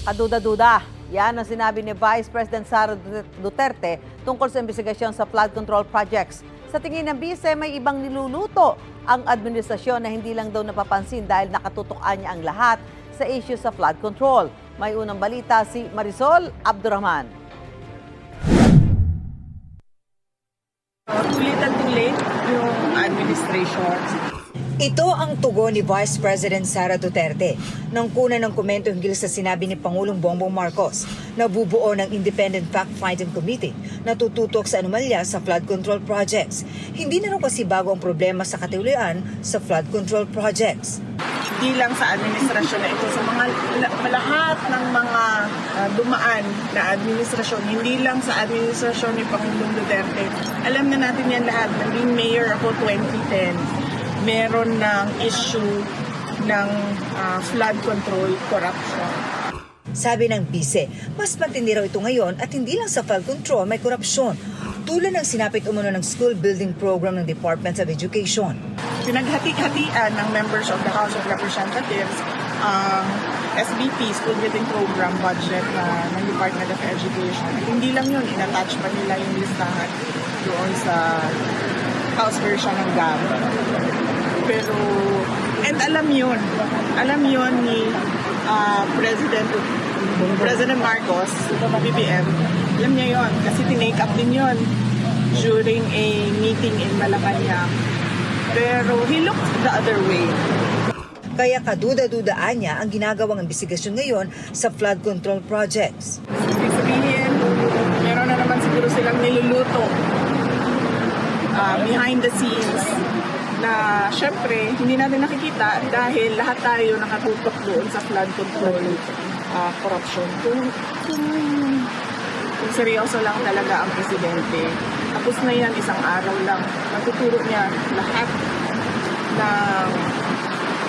Kaduda-duda. Yan ang sinabi ni Vice President Sara Duterte tungkol sa investigasyon sa flood control projects. Sa tingin ng bise, may ibang niluluto ang administrasyon na hindi lang daw napapansin dahil nakatutukan niya ang lahat sa issue sa flood control. May unang balita si Marisol Abdurrahman. Too late yung administration. Ito ang tugon ni Vice President Sara Duterte nang kuna ng komento hinggil sa sinabi ni Pangulong Bongbong Marcos na bubuo ng Independent Fact-Finding Committee na tututok sa anomalya sa flood control projects. Hindi na raw kasi bago ang problema sa katiwalian sa flood control projects. Hindi lang sa administrasyon na ito, sa mga lahat ng mga dumaan na administrasyon, hindi lang sa administrasyon ni Pangulong Duterte. Alam na natin yan lahat. Naging mayor ako 2010. Meron ng issue ng flood control corruption. Sabi ng bise, mas matindi raw ito ngayon at hindi lang sa flood control may korupsyon. Tulad ng sinapit umano ng school building program ng Department of Education. Pinaghati-hatian ng members of the House of Representatives ang SBP, School Building Program budget ng Department of Education. At hindi lang yun, in-attach pa nila yung listahan doon sa House version ng GAB. Pero, and alam yun ni President Marcos, BBM, alam niya yun, kasi tinake up din yun during a meeting in Malacanang. Pero he looked the other way. Kaya kaduda-dudaan niya ang ginagawang investigasyon ngayon sa flood control projects. Ibig sabihin, meron na naman siguro silang niluluto behind the scenes na syempre hindi natin nakikita dahil lahat tayo nakatutok doon sa flood control corruption. Kung seryoso lang talaga ang presidente, tapos na yan isang araw lang, natuturo niya lahat ng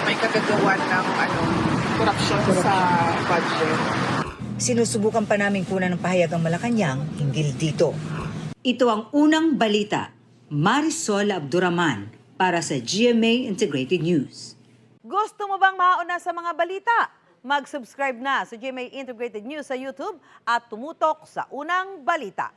may kagagawan ng corruption sa budget. Sinusubukan pa namin kunan ng pahayag ang Malacanang hinggil dito. Ito ang unang balita. Marisol Abdurrahman para sa GMA Integrated News. Gusto mo bang mauna sa mga balita? Mag-subscribe na sa GMA Integrated News sa YouTube at tumutok sa unang balita.